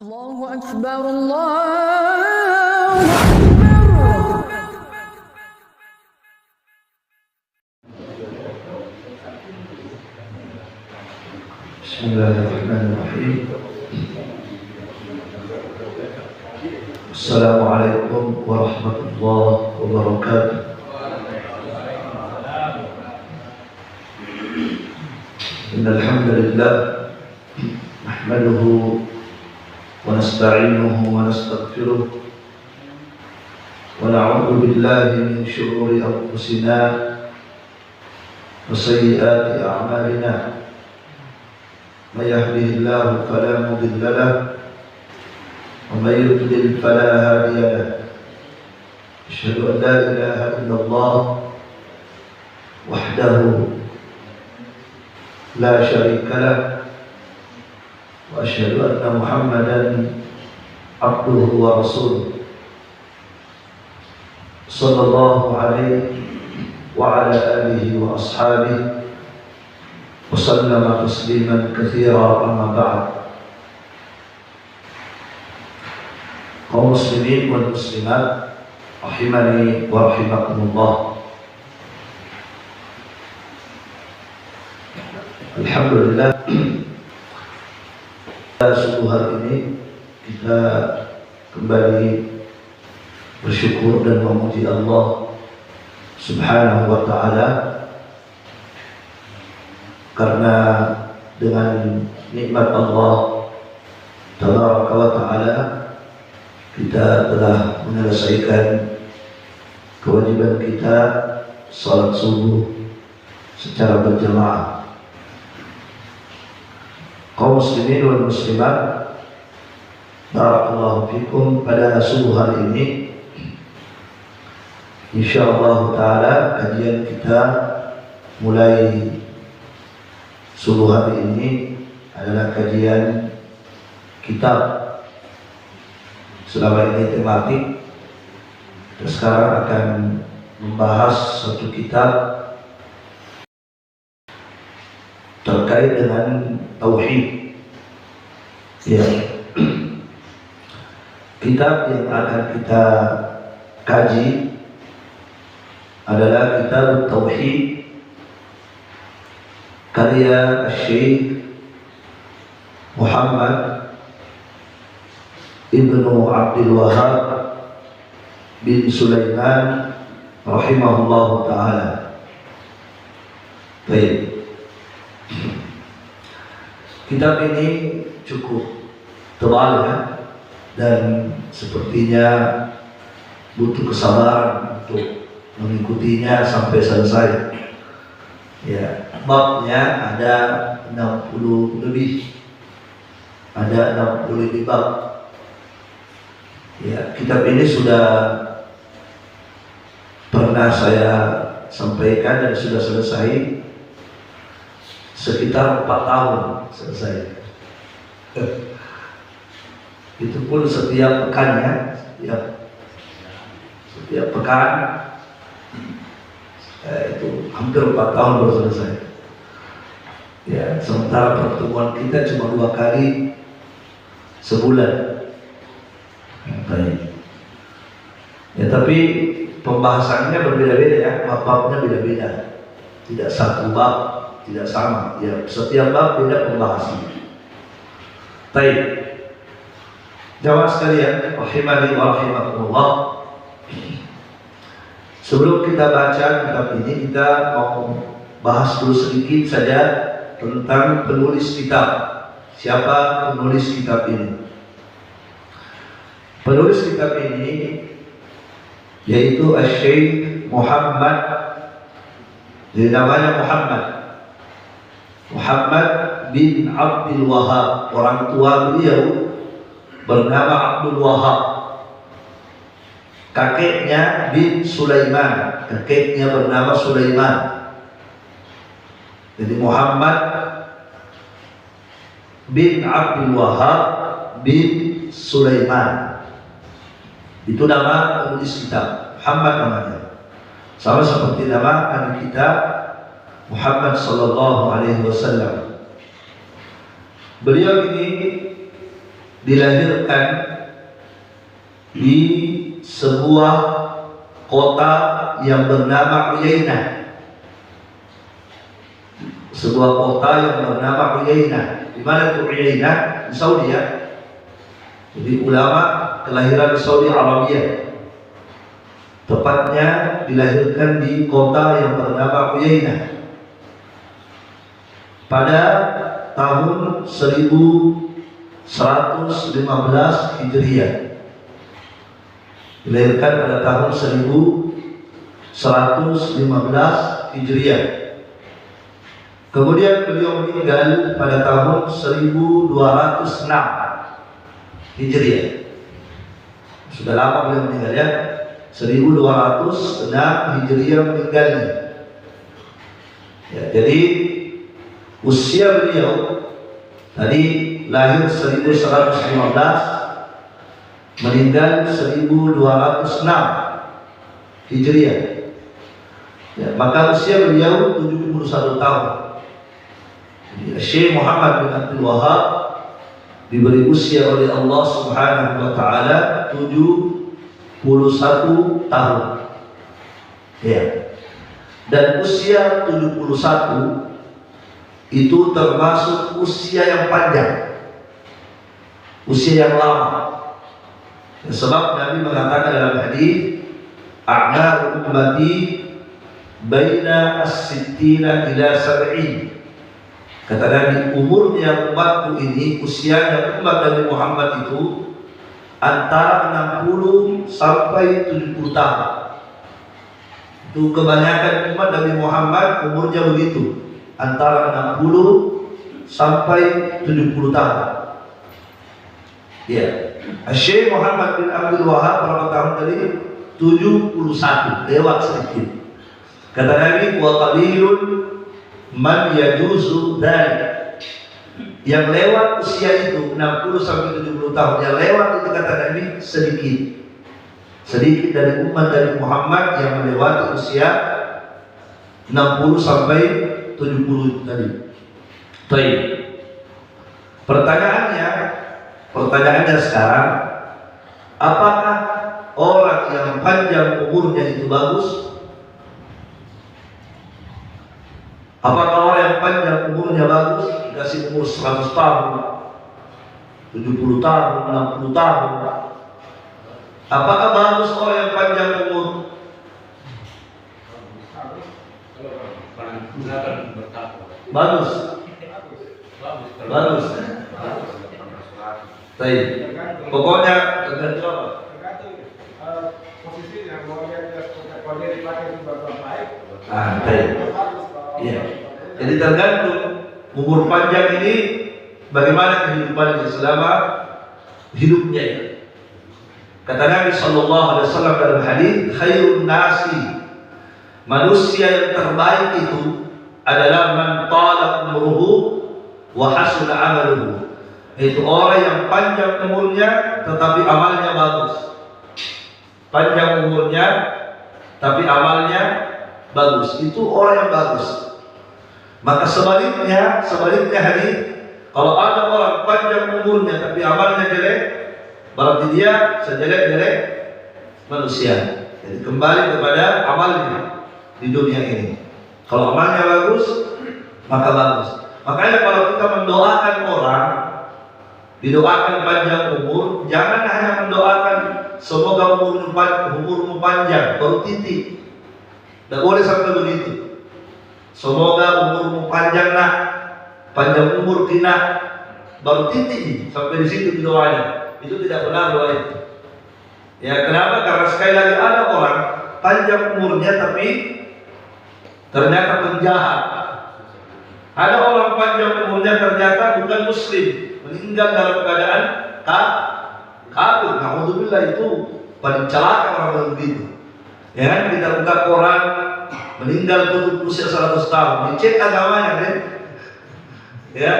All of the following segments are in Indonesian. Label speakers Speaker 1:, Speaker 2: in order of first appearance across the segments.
Speaker 1: Allahu Akbar, Allahu Akbar.
Speaker 2: Bismillahirrahmanirrahim. Assalamualaikum warahmatullahi wabarakatuh. Innal hamdalillah nahmaduhu wa nasta'inuhu wa nastaghfiruh wa na'udzu billahi min shururi anfusina wa sayyiati a'malina. من يهده الله فلا مضل له ومن يضلل فلا هادي له. أشهد أن لا إله إلا الله وحده لا شريك له وأشهد أن محمدا عبده ورسوله صلى الله عليه وعلى آله وأصحابه وسلم تسليما كثيرا. أما بعد. kaum muslimin wal muslimat rahimani wa rahimakumullah. Alhamdulillah, subuh hari ini kita kembali bersyukur dan memuji Allah Subhanahu wa ta'ala, karena dengan nikmat Allah Tabaraka wa ta'ala kita telah menyelesaikan kewajiban kita salat subuh secara berjamaah. Kaum muslimin wal muslimat, barakallahu fikum, pada subuh hari ini insyaallah ta'ala kajian kita mulai subuh hari ini adalah kajian kitab. Selama ini tematik, kita sekarang akan membahas satu kitab terkait dengan tauhid. Ya. Kitab yang akan kita kaji adalah kitab tauhid karya Syekh Muhammad Ibnu Abdul Wahab bin Sulaiman rahimahullahu ta'ala. Baik. Kitab ini cukup tebal ya, dan sepertinya butuh kesabaran untuk mengikutinya sampai selesai. Ya, babnya ada 60 lebih. Ada 60 lebih bab. Ya, kitab ini sudah pernah saya sampaikan dan sudah selesai sekitar 4 tahun selesai. Itu pun setiap pekannya, setiap pekan itu hampir 4 tahun baru selesai. Ya, sementara pertemuan kita cuma 2 kali sebulan. Baik. Ya, tapi pembahasannya berbeda-beda ya, bab-babnya beda-beda. Tidak satu bab, tidak sama. Ya, setiap bab beda pembahasannya. Baik. Jamaah sekalian, rahimani wa rahimakumullah. Sebelum kita baca kitab ini, kita mau bahas dulu sedikit saja tentang penulis kitab. Siapa penulis kitab ini? Penulis kitab ini yaitu Syekh Muhammad, jadi namanya Muhammad bin Abdul Wahab. Orang tua beliau bernama Abdul Wahab. Kakeknya bin Sulaiman, kakeknya bernama Sulaiman. Jadi Muhammad bin Abdul Wahab bin Sulaiman. Itu nama penulis kitab, Muhammad namanya. Sama seperti nama Nabi kita Muhammad sallallahu alaihi wasallam. Beliau ini dilahirkan di sebuah kota yang bernama Uyainah. Sebuah kota yang bernama Uyainah. Di mana itu Uyainah? Di Saudi ya. Jadi ulama kelahiran di Saudi Arabia. Tepatnya dilahirkan di kota yang bernama Uyainah pada tahun 1115 Hijriah. Dilahirkan pada tahun 1115 Hijriah. Kemudian beliau meninggal pada tahun 1206 Hijriah. Sudah lama beliau meninggal ya. 1206 Hijriah meninggalnya. Ya, jadi usia beliau tadi lahir 1115, meninggal 1206 Hijriah. Ya, maka usia beliau 71 tahun. Jadi Syekh Muhammad bin Abdul Wahab diberi usia oleh Allah Subhanahu wa taala 71 tahun. Ya. Dan usia 71 itu termasuk usia yang panjang, usia yang lama. Sebab Nabi mengatakan dalam hadis, "A'maru ummati baina as-sittina ila sab'in." Kata Nabi, umurnya umatku ini, usianya umat Nabi Muhammad itu antara 60 sampai 70 tahun. Itu kebanyakan umat Nabi Muhammad umurnya begitu, antara 60 sampai 70 tahun. Ya, Syekh Muhammad bin Abdul Wahab berapa tahun tadi? 71, lewat sedikit. Kata Nabi, wa qalilun man yajuzu dzalik. Yang lewat usia itu 60 sampai 70 tahun, yang lewat itu kata Nabi sedikit. Sedikit dari umat dari Muhammad yang melewati usia 60 sampai 70 tadi. Baik. Pertanyaannya sekarang, apakah orang yang panjang umurnya itu bagus? Apakah orang yang panjang umurnya bagus? Dikasih umur 100 tahun, 70 tahun, 60 tahun. Apakah bagus orang yang panjang umur? Bagus. Bagus. Baik. Pokoknya tergantung
Speaker 3: posisi yang mau dia dipakai sebagai baik.
Speaker 2: baik. Iya. Jadi tergantung umur panjang ini bagaimana kehidupannya selama hidupnya ini. Kata Nabi sallallahu alaihi wasallam dalam hadis, khairun nasi, manusia yang terbaik itu adalah man tala umruhu wa hasuna amaluhu. Itu orang yang panjang umurnya tetapi amalnya bagus. Panjang umurnya tapi amalnya bagus. Itu orang yang bagus. Maka sebaliknya hadis, kalau ada orang panjang umurnya tapi amalnya jelek, berarti dia sejelek-jelek manusia. Jadi kembali kepada amalnya di dunia ini. Kalau amalnya bagus, maka bagus. Makanya kalau kita mendoakan orang, didoakan panjang umur, jangan hanya mendoakan semoga umurmu panjang, baru titik. Tidak boleh sampai begitu. Semoga umurmu panjang nak, panjang umur kina, baru titik sampai di situ doanya. Itu tidak benar doa itu. Ya, kenapa? Karena sekali lagi ada orang panjang umurnya tapi ternyata penjahat. Ada orang panjang umurnya ternyata bukan muslim, meninggal dalam keadaan kafir. Alhamdulillah, itu paling celaka orang begitu. Ya kan, kita buka koran meninggal tutup usia 100 tahun, dicek agamanya kan? Ya,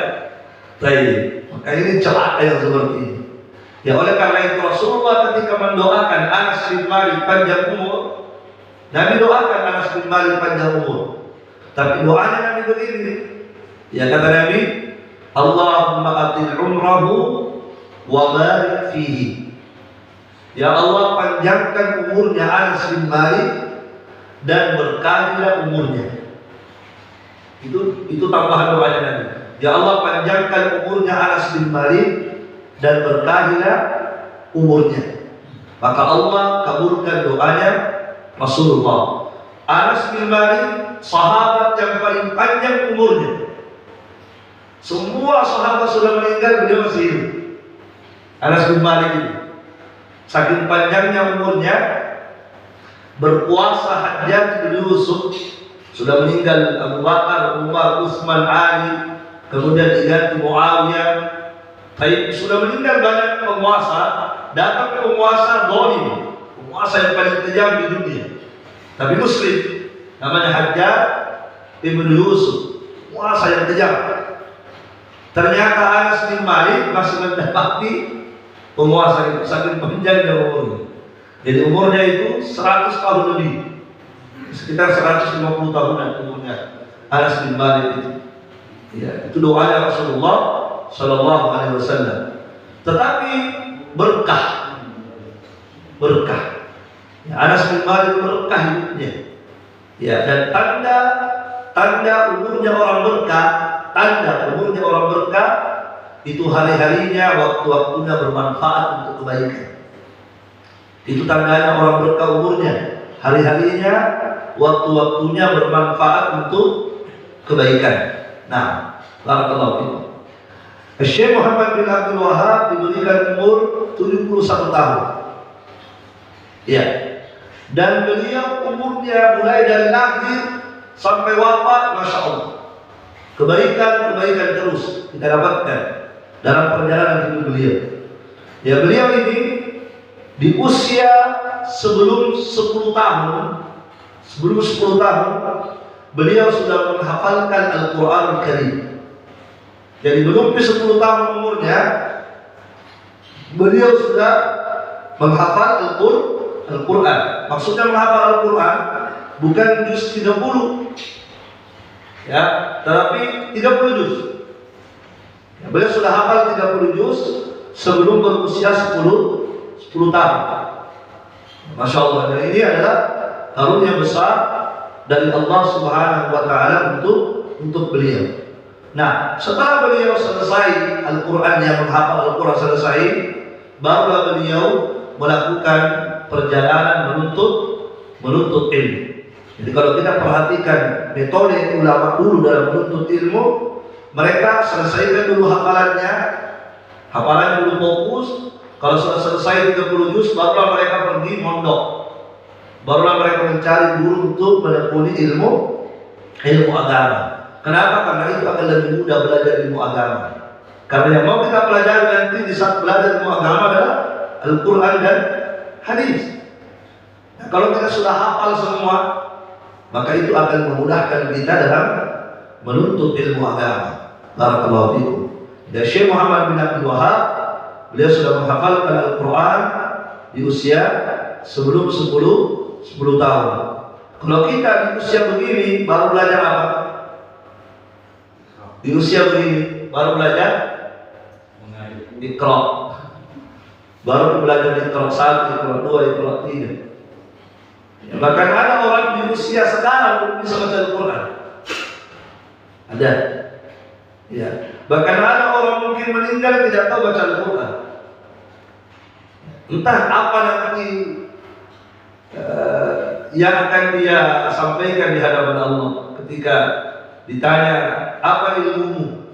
Speaker 2: baik. Maka ini celaka yang seperti ini. Ya, oleh karena itu Rasulullah ketika mendoakan Anas bin Malik panjang umur, Nabi doakan Anas bin Malik panjang umur. Tapi doanya Nabi begini. Ya, kata Nabi, Allahumma atil umrahu wa barik fihi. Ya Allah, panjangkan umurnya Anas bin Malik dan berkahilah umurnya. Itu tambahan doanya Nabi. Ya Allah, panjangkan umurnya Anas bin Malik dan berkahilah umurnya. Maka Allah kabulkan doanya Rasulullah. Anas bin Malik sahabat yang paling panjang umurnya. Semua sahabat sudah meninggal, beliau masih hidup. Anas bin Malik ini saking panjangnya umurnya, berpuasa Hajjaj bin Yusuf sudah meninggal, Abu Bakar, Umar, Utsman, Ali, kemudian diganti Muawiyah. Tapi sudah meninggal banyak penguasa, datang penguasa zalim, penguasa yang paling kejam di dunia. Tapi Muslim, namanya Hajjaj bin Yusuf, penguasa yang kejam. Ternyata Anas bin Malik masih mendapati penguasa itu saking panjangnya umurnya. Jadi umurnya itu 100 tahun lebih, sekitar 150 tahunan umurnya Anas bin Malik itu. Ya, itu doanya Rasulullah Sallallahu Alaihi Wasallam. Tetapi berkah. Ya, Anas bin Malik berkah hidupnya. Ya, dan tanda umurnya orang berkah, itu hari-harinya, waktu-waktunya bermanfaat untuk kebaikan. Itu tandanya orang berkah umurnya, hari-harinya, waktu-waktunya bermanfaat untuk kebaikan. Nah, barakallahu fikum. Syekh Muhammad bin Abdul Wahab diberikan umur 71 tahun. Ya. Dan beliau umurnya mulai dari lahir sampai wafat, masya Allah, kebaikan terus kita dapatkan dalam perjalanan hidup beliau. Ya, beliau ini di usia sebelum 10 tahun, beliau sudah menghafalkan Al-Quran Al-Karim. Jadi belum 10 tahun umurnya, beliau sudah menghafal Al-Quran. Maksudnya menghafal Al-Quran bukan juz 30, ya, tetapi 30 juz. Ya, beliau sudah hafal 30 juz sebelum berusia 10 tahun. Masya Allah. Dan ini adalah karunia besar dari Allah Subhanahu wa Ta'ala untuk beliau. Nah, setelah beliau selesai Al-Quran, yang menghafal Al-Quran selesai, barulah beliau melakukan perjalanan menuntut ilmu. Jadi kalau kita perhatikan metode ulama dulu dalam menuntut ilmu, mereka selesaikan dulu hafalannya dulu fokus. Kalau sudah selesai 30 juz, barulah mereka pergi mondok, barulah mereka mencari guru untuk menekuni ilmu agama. Kenapa? Karena itu akan lebih mudah belajar ilmu agama. Karena yang mau kita pelajari nanti di saat belajar ilmu agama adalah Al-Quran dan hadis. Nah, kalau kita sudah hafal semua, maka itu akan memudahkan kita dalam menuntut ilmu agama. Barakallahu fikum. Dan Syekh Muhammad bin Abdul Wahab, beliau sudah menghafalkan Al-Quran di usia sebelum 10 tahun. Kalau kita di usia begini baru belajar apa? Di usia begini baru belajar Iqra. Baru belajar Iqra 1, Iqra 2, Iqra 3. Ya, bahkan ada orang di usia sekarang belum bisa baca Al-Quran. Ada. Ya. Bahkan ada orang mungkin meninggal tidak tahu baca Al-Quran. Entah apa nanti yang akan dia sampaikan di hadapan Allah ketika ditanya apa ilmumu.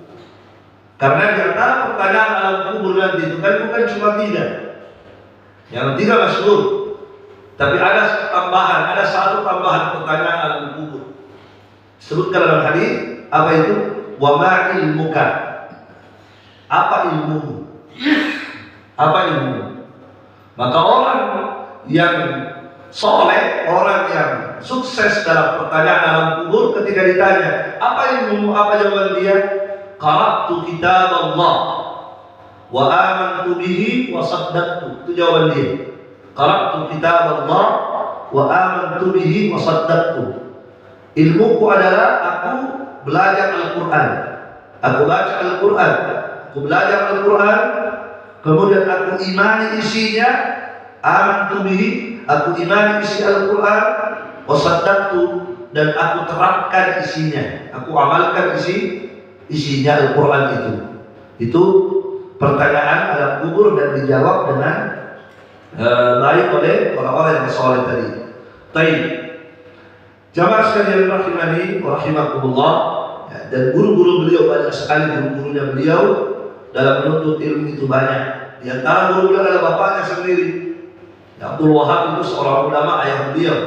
Speaker 2: Karena di antara pertanyaan alam kubur nanti itu kan bukan cuma 3. Yang 3 masyhur. Tapi ada satu tambahan pertanyaan alam kubur. Sebutkan dalam hadis, apa itu? Wa ma ilmuka? Apa ilmumu? Apa ilmumu? Maka orang yang soleh, orang yang sukses dalam pertanyaan alam kubur, ketika ditanya apa ilmumu, apa jawaban dia? Qara'tu kitab Allah wa amantu bihi wa saddaqtu. Itu jawaban dia. Qara'tu kitab Allah wa amantu bihi wa saddaqtu. Ilmuku adalah aku belajar Al-Quran. Aku baca Al-Quran. Aku belajar Al-Quran. kemudian aku imani isinya, amantu bihi, aku imani isi Al-Quran, wa saddaqtu, dan aku terapkan isinya, aku amalkan isinya Al-Quran itu. Itu pertanyaan alam kubur dan dijawab dengan baik oleh orang-orang yang soleh tadi. Baik, jamaah sekalian rahimani wa rahimakumullah, ya, dan guru-guru beliau banyak sekali, guru-gurunya beliau dalam menuntut ilmu itu banyak. Di antara guru beliau adalah bapaknya sendiri, ya, Abdul Wahab itu seorang ulama, ayah beliau.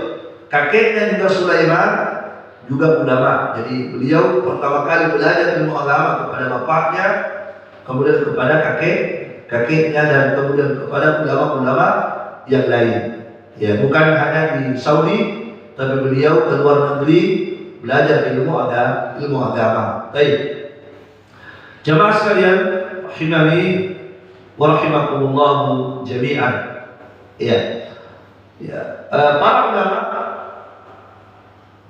Speaker 2: Kakeknya juga Sulaiman, juga ulama. Jadi beliau pertama kali belajar ilmu agama kepada bapaknya, kemudian kepada kakeknya, dan kemudian kepada ulama-ulama yang lain. Ya, bukan hanya di Saudi, tapi beliau ke luar negeri belajar ilmu agama. Baik. Jamaah sekalian, rahimani wa rahimakumullah jami'an. Ya. Ya, para ulama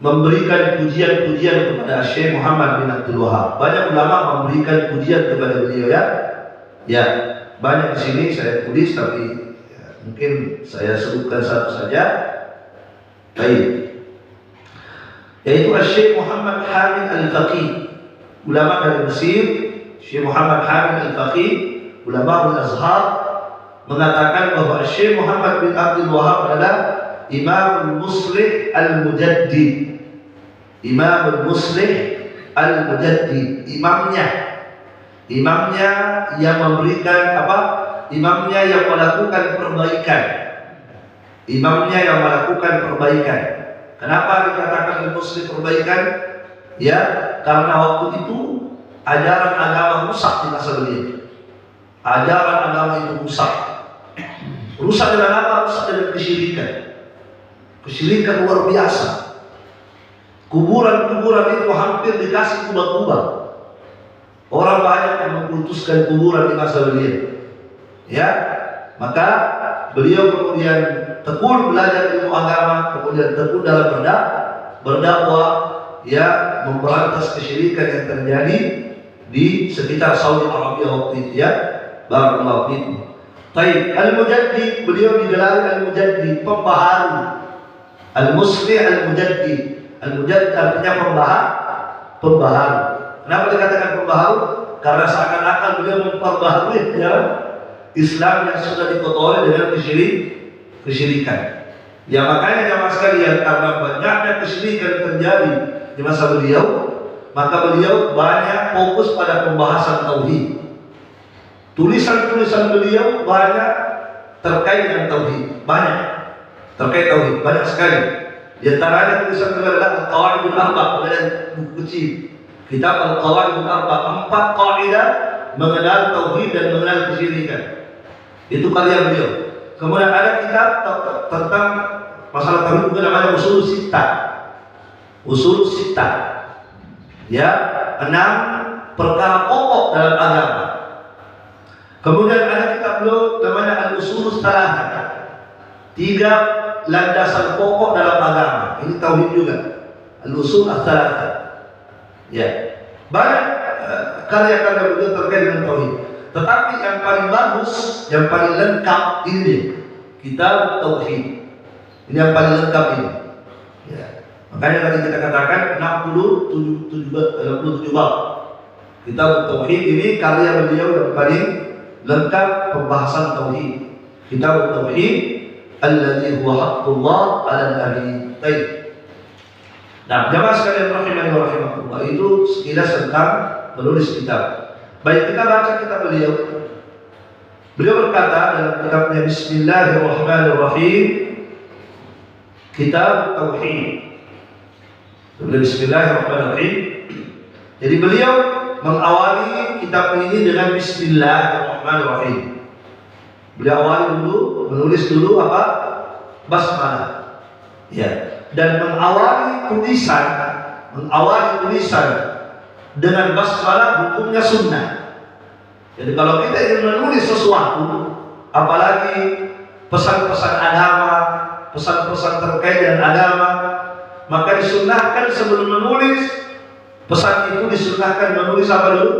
Speaker 2: memberikan pujian-pujian kepada Syekh Muhammad bin Abdul Wahab. Banyak ulama memberikan pujian kepada beliau, ya. Ya, banyak di sini saya tulis, tapi ya, mungkin saya sebutkan satu saja. Baik. Yaitu Syekh Muhammad Hamid Al-Faqih, ulama dari Mesir. Syekh Muhammad Hamid Al-Faqih, ulama Al-Azhar, mengatakan bahwa Syekh Muhammad bin Abdul Wahab adalah Imamul Muslih Al-Mujaddid. Imamul Muslih Al-Mujaddid, imamnya yang memberikan apa? Imamnya yang melakukan perbaikan. Imamnya yang melakukan perbaikan. Kenapa dikatakan Al-Muslih perbaikan? Ya, karena waktu itu ajaran agama rusak di masa beliau. Ajaran agama itu rusak. Rusak dengan apa? Rusak dengan kesyirikan. Kesyirikan luar biasa. Kuburan-kuburan itu hampir dikasih kubah-kubah. Orang banyak yang mengkultuskan kuburan di masa beliau. Ya, maka beliau kemudian tekun belajar ilmu agama, kemudian tekun dalam berdakwah, ya, memberantas kesyirikan yang terjadi di sekitar Saudi Arabia waktu itu, ya. Barakallahu fiikum. Baik, Al-Mujaddid, beliau digelari Al-Mujaddid, pembaharu. Al-Muslih Al-Mujaddid. Al-Mujaddid artinya pembaharu. Kenapa dikatakan pembaharu? Karena seakan-akan beliau memperbaharui ajaran Islam yang sudah dikotori dengan kesyirikan. Ya, makanya jamaah sekalian, karena banyaknya kesyirikan terjadi di masa beliau, maka beliau banyak fokus pada pembahasan tauhid. Tulisan-tulisan beliau banyak terkait dengan tauhid, banyak terkait tauhid, banyak sekali. Di antaranya tulisan beliau adalah Al-Qawaidul Arba', kemudian buku kecil, kitab Al-Qawaidul Arba', 4 kaidah mengenal tauhid dan mengenal kesyirikan. Itu karya beliau. Kemudian ada kitab tentang masalah tauhid juga, namanya Ushulus Sittah. Ushulus Sittah. Ya, 6 perkara pokok dalam agama. Kemudian ada kitab beliau namanya Al-Ushulus Thalathah. 3 landasan pokok dalam agama. Ini tauhid juga. Al-Ushul Ats-Tsalatsah. Ya. Banyak karya-karya beliau terkait dengan tauhid. Tetapi yang paling bagus, yang paling lengkap ini kitab tauhid. Ini yang paling lengkap ini. Ya. Makanya tadi kita katakan 67 bab. Kitab tauhid ini karya beliau yang paling lengkap pembahasan tauhid. Kitab tauhid alladzi huwa haqqullah 'alal 'abid. Baik. Nah, jamaah sekalian rahimani wa rahimakumullah, itu sekilas tentang penulis kitab. Baik, kita baca kitab beliau. Beliau berkata dalam kitabnya Bismillahirrahmanirrahim, Kitab Tauhid. Bismillahirrahmanirrahim. Jadi beliau mengawali kitab ini dengan Bismillahirrahmanirrahim. Beliau awali dulu, menulis dulu apa? Basmalah. Ya. Dan mengawali tulisan dengan basmalah hukumnya sunnah. Jadi kalau kita ingin menulis sesuatu, apalagi pesan-pesan agama, pesan-pesan terkait dengan agama, maka disunnahkan sebelum menulis pesan itu, disunnahkan menulis apa dulu?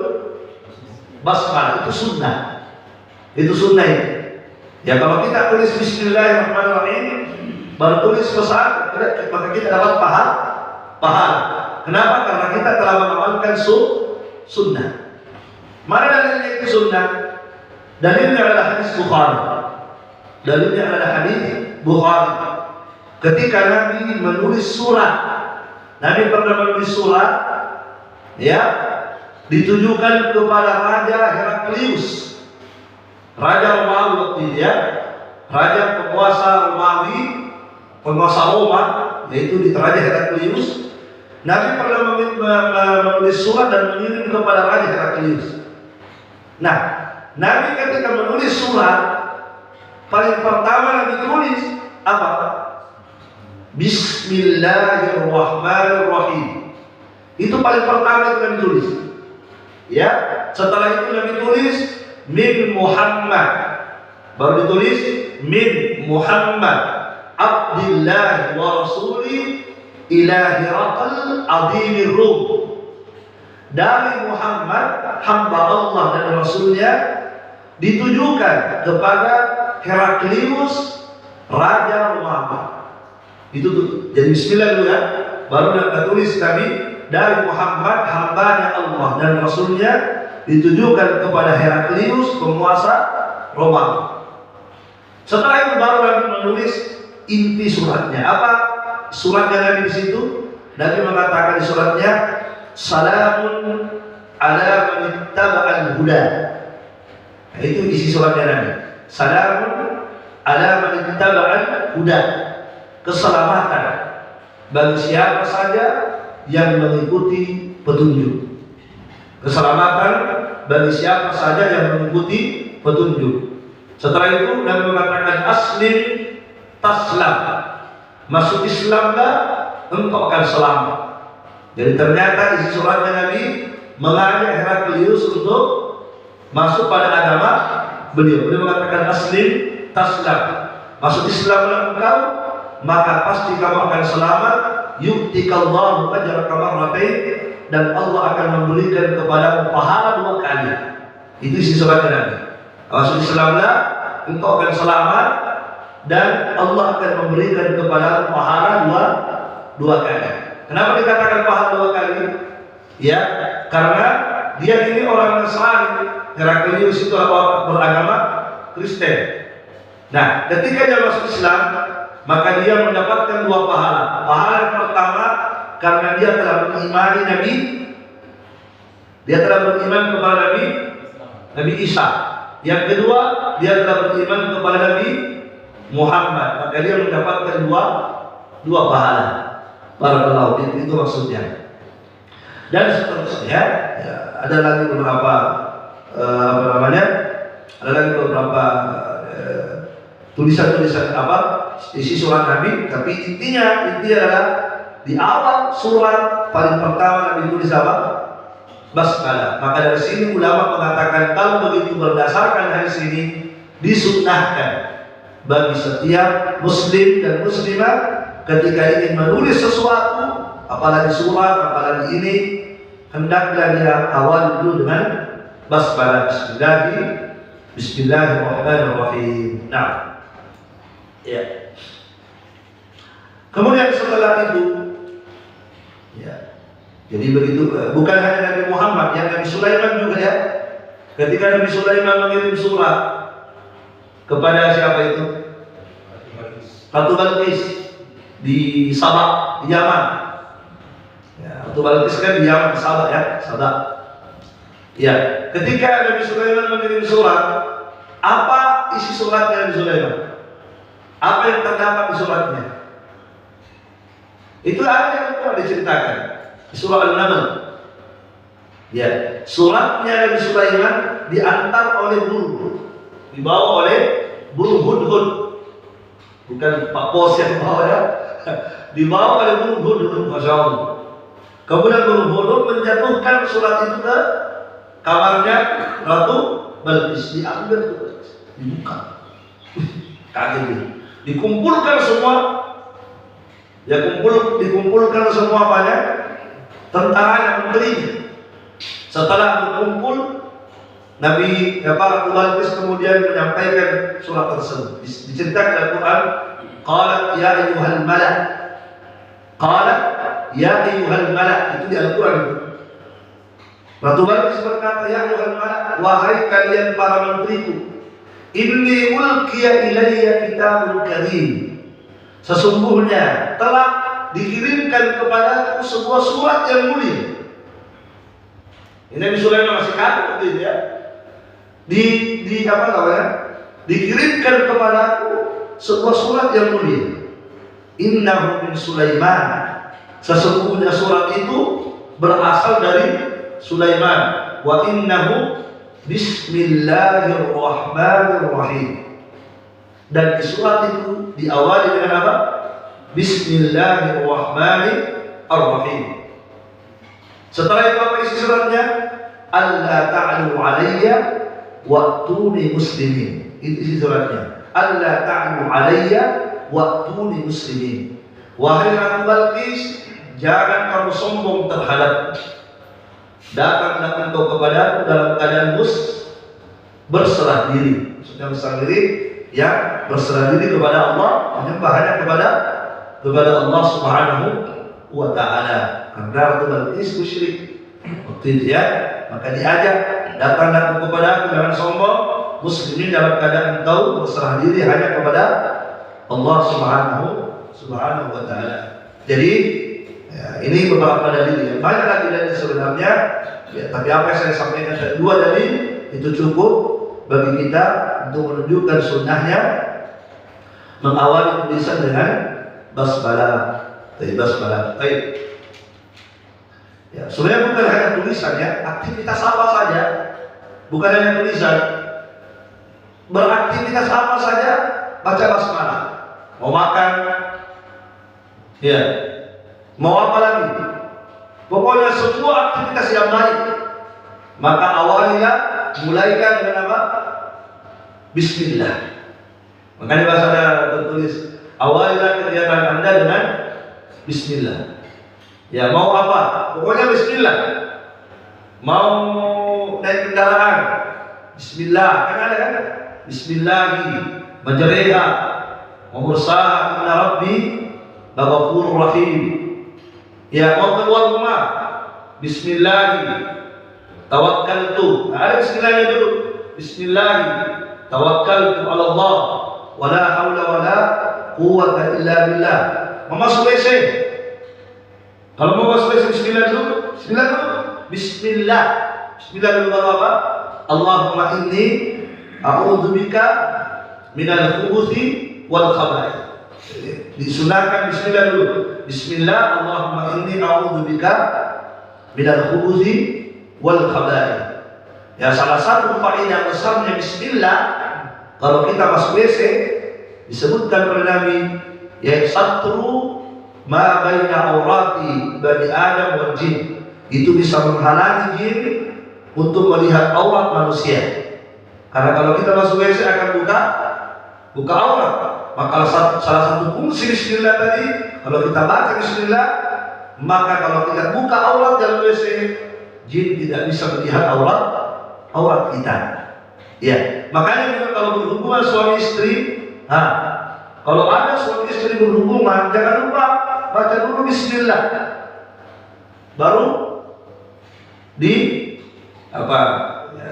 Speaker 2: Basmalah, itu sunnah. Itu sunnah itu. Ya kalau kita tulis Bismillahirrahmanirrahim, baru tulis pesan, maka kita dapat pahala. Kenapa? Karena kita telah mengamalkan sunnah. Mana dalilnya itu sunnah? Dalilnya adalah hadis Bukhari. Dalilnya adalah hadis Bukhari. Ketika Nabi menulis surat, Nabi pernah menulis surat, ya, ditujukan kepada Raja Heraklius, Raja Romawi waktu itu, ya, Raja penguasa Romawi, penguasa Roma, yaitu di Raja Heraklius. Nabi pernah menulis surat dan mengirim kepada Raja Heraklius. Nah, Nabi ketika menulis surat, paling pertama Nabi tulis apa? Bismillahirrahmanirrahim. Itu paling pertama yang Nabi tulis. Ya, setelah itu Nabi tulis min Muhammad. Baru ditulis min Muhammad Abdillah wa Rasuli ila Hiraqal Azimir Rum. Dari Muhammad, hamba Allah dan Rasulnya, ditujukan kepada Heraklius, Raja Romawi. Itu tuh. Jadi bismillah dulu ya. Baru kita tulis Nabi dari Muhammad, hambanya Allah dan Rasulnya, ditujukan kepada Heraklius, penguasa Romawi. Setelah itu baru Nabi menulis inti suratnya. Apa suratnya Nabi di situ? Nabi mengatakan di suratnya, salamun ala man ittaba'al huda. Nah, itu isi suratnya Nabi. Salamun ala man ittaba'al huda. Keselamatan bagi siapa saja yang mengikuti petunjuk. Keselamatan bagi siapa saja yang mengikuti petunjuk. Setelah itu Nabi mengatakan aslim taslam. Masuk Islamlah, engkau akan selamat. Jadi ternyata isi suratnya Nabi mengajak Heraklius untuk masuk pada agama beliau. Beliau mengatakan aslim taslam. Masuk Islamlah engkau, maka pasti kamu akan selamat. Yu'tikallahu ajraka marratain, dan Allah akan memberikan kepadamu pahala 2 kali. Itu isi surat Nabi. Masuk Islamlah, engkau akan selamat, dan Allah akan memberikan kepadamu pahala 2 kali. Kenapa dikatakan pahala 2 kali? Ya, karena dia ini orang Nasrani. Heraklius itu beragama Kristen. Nah, ketika dia masuk Islam, maka dia mendapatkan 2 pahala. Pahala yang pertama, karena dia telah mengimani Nabi, dia telah beriman kepada Nabi Isa. Yang kedua, dia telah beriman kepada Nabi Muhammad. Maka dia mendapatkan dua pahala. Barakallahu, itu maksudnya. Dan seterusnya, ya, ada lagi beberapa ada lagi beberapa tulisan-tulisan isi surat Nabi, tapi intinya adalah di awal surat paling pertama Nabi tulis apa? Basmalah. Maka dari sini ulama mengatakan kalau begitu berdasarkan hadis ini disunnahkan bagi setiap muslim dan muslimah ketika ingin menulis sesuatu, apalagi surat, apalagi ini, hendaklah dia awal dulu dengan basmalah, Bismillahirrahmanirrahim. Nah, ya. Kemudian setelah itu, ya, jadi begitu. Bukan hanya Nabi Muhammad, yang Nabi Sulaiman juga, ya. Ketika Nabi Sulaiman mengirim surat kepada siapa itu? Ratu Balqis di Sabah, di Yaman. Ya, Ratu Balqis kan di Yaman, Sabah, ya, Sabah. Ya, ketika Nabi Sulaiman mengirim surat, apa isi suratnya Nabi Sulaiman? Apa yang terdapat di suratnya? Itu ada yang telah diceritakan di surah Al-Naml. Ya, suratnya Nabi Sulaiman diantar oleh burung, dibawa oleh burung hudhud. Bukan Pak Pos yang bawa, ya. Dibawa oleh burung hudhud, Masya Allah. Kemudian burung hudhud menjatuhkan surat itu ke kamarnya Ratu Balqis. Diambil, dibuka. Kaget dia. Dikumpulkan semua, dikumpulkan semua banyak tentara yang menterinya. Setelah berkumpul, Nabi Ratu Balqis kemudian menyampaikan surat tersebut. Diceritakan dalam Quran, qalat ya ayyuhal malak. Qalat ya ayyuhal malak, itu di Al-Quran itu. Ratu Balqis berkata, ya ayyuhal malak, wahai kalian para menteriku, inni ulqiya ilayya kitabun karim. Sesungguhnya telah dikirimkan kepadaku sebuah surat yang mulia. Ini Nabi Sulaiman masih kata begitu ya. Dikirimkan kepadaku sebuah surat yang mulia. Innahu min Sulaiman. Sesungguhnya surat itu berasal dari Sulaiman. Wa innahu bismillahirrahmanirrahim. Dan di surat itu diawali dengan apa? Bismillahirrahmanirrahim. Setelah itu apa isi suratnya? Alla ta'lu alayya wa'tuni muslimin. Itu isi suratnya. Alla ta'lu alayya wa'tuni muslimin. Wahai Ratu Balqis, jangan kamu sombong terhadap. Datanglah engkau kepadaku dalam keadaan berserah diri. Maksudnya berserah diri, ya berserah diri kepada Allah, menyembah hanya kepada Allah Subhanahu wa Ta'ala. Karena Ratu Balqis musyrik waktu itu ya, maka diajak, datanglah kepada aku, jangan sombong, muslimin dalam keadaan engkau berserah diri hanya kepada Allah Subhanahu wa Ta'ala. Jadi ya, ini beberapa dalil ya. Banyak lagi dalil sebenarnya ya, tapi apa yang saya sampaikan tadi, dua dalil itu cukup bagi kita untuk menunjukkan sunnahnya mengawali tulisan dengan basmalah. Baik. Ya, sebenarnya bukan hanya tulisan ya, aktivitas apa saja, bukan hanya tulisan. Beraktivitas apa saja baca basmalah. Mau makan, ya, mau apa lagi? Pokoknya semua aktivitas yang baik, maka awalilah, mulaikan dengan apa? Bismillah. Makanya bahasanya tertulis, awalilah kegiatan Anda dengan Bismillah. Ya, mau apa? Pokoknya Bismillah. Mau naik kendaraan, Bismillah. Kan ada kan? Bismillahi majriha wa mursaha inna rabbi laghafurur rahim. Ya, mau keluar rumah, Bismillahi tawakkaltu. Ada Bismillahnya dulu. Bismillahi tawakkaltu ala Allah wa la haula wa la quwwata illa billah. Mau masuk WC, kalau mau masuk WC Bismillah dulu. Bismillah dulu baru apa? Allahumma inni a'udzubika minal khubuthi wal khaba'ith. Disunahkan Bismillah dulu. Bismillah, Allahumma inni a'udzubika minal khubuthi wal khaba'ith. Ya, salah satu faedah besarnya Bismillah, kalau kita masuk WC, disebutkan oleh Nabi, ya satru ma baina aurati bani Adam wal jin. Itu bisa menghalangi jin untuk melihat aurat manusia. Karena kalau kita masuk WC akan buka aurat. Maka salah satu fungsi Bismillah tadi, kalau kita baca Bismillah, maka kalau kita buka aurat dalam WC, jin tidak bisa melihat aurat kita. Ya, makanya juga kalau berhubungan suami istri, kalau ada suami istri berhubungan, jangan lupa baca dulu Bismillah, baru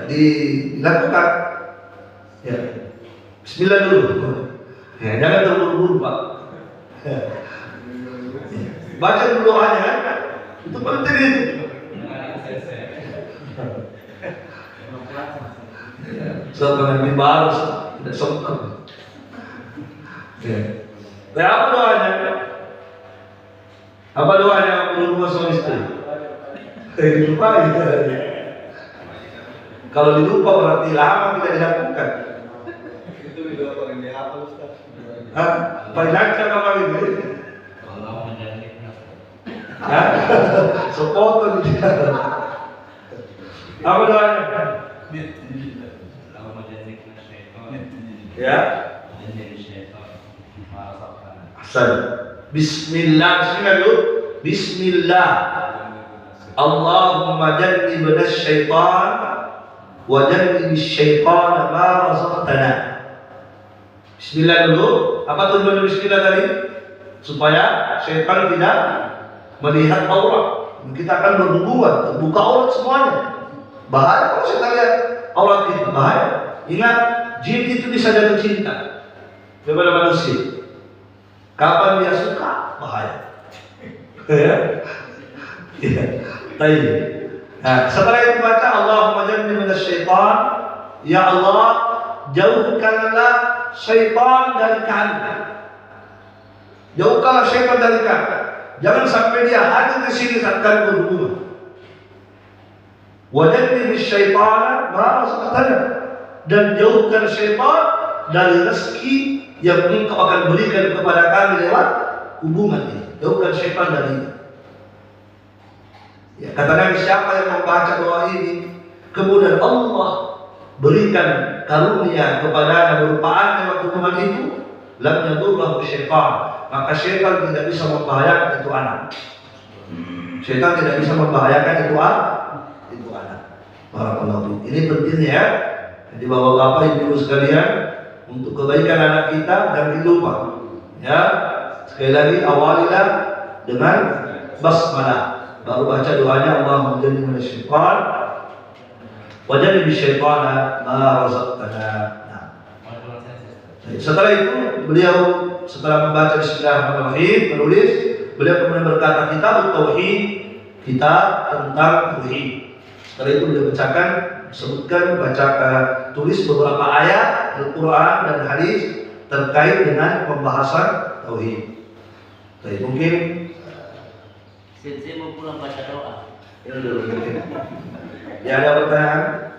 Speaker 2: dilakukan. Ya, Bismillah dulu. Ya, jangan terburu-buru Pak. Ya. Baca dulu doanya kan? Itu penting itu. Setelah ini baru tidak sempat. Ya. Apa doanya? Apa doanya berhubungan suami istri? Dilupa gitu. Kalau dilupa berarti lama tidak dilakukan.
Speaker 3: Itu video paling dihafal Ustaz.
Speaker 2: Paling lancar apa ini?
Speaker 4: Allah menjadikan.
Speaker 2: Sepotong dia. Apa doanya?
Speaker 4: Allah menjadikan syaitan.
Speaker 2: Ya.
Speaker 4: Menjadi syaitan.
Speaker 2: Asal. Bismillah dulu. Bismillah. Allahumma jannibna syaitan wa jannibish syaitana ma razaqtana. Bismillah dulu. Apa tujuan bismillah tadi? Supaya syaitan tidak melihat aurat. Kita akan berhubungan, terbuka aurat semuanya. Bahaya kalau syaitan lihat aurat kita, bahaya. Ingat, jin itu bisa jatuh cinta kepada manusia. Kapan dia suka, bahaya. Ya. Ya. Baik. Nah, setelah itu baca Allahumma jannibna syaitan, ya Allah, jauhkanlah syaitan dari kami. Jauhkanlah syaitan dari kami. Jangan sampai dia hadir di sini saat kami berhubungan. Wa jannibish syaitana ma razaqtana, dan jauhkan syaitan dari rezeki yang Engkau akan berikan kepada kami lewat hubungan ini. Jauhkan syaitan darinya. Ya, kata Nabi, siapa yang membaca doa ini, kemudian Allah berikan karunia kepadanya berupa anak lewat hubungan itu, lam yadurruhu syaitan, maka syaitan tidak bisa membahayakan itu anak. Syaitan tidak bisa membahayakan itu anak. Barakallahu. Ini pentingnya ya. Jadi bapak-bapak ibu sekalian, untuk kebaikan anak kita dan kehidupan. Ya, sekali lagi awalilah dengan basmalah. Baru baca doanya Allahumma jannibna syaitan wa jannibish syaitana ma razaqtana. Nah. Setelah itu beliau setelah membaca Bismillahirrahmanirrahim menulis, beliau kemudian berkata kitab tauhid, kitab tentang tauhid. Setelah itu beliau tulis beberapa ayat Al-Quran dan hadis terkait dengan pembahasan tauhid. Jadi mungkin
Speaker 4: saya mau pulang baca doa.
Speaker 2: Ya, ada pertanyaan?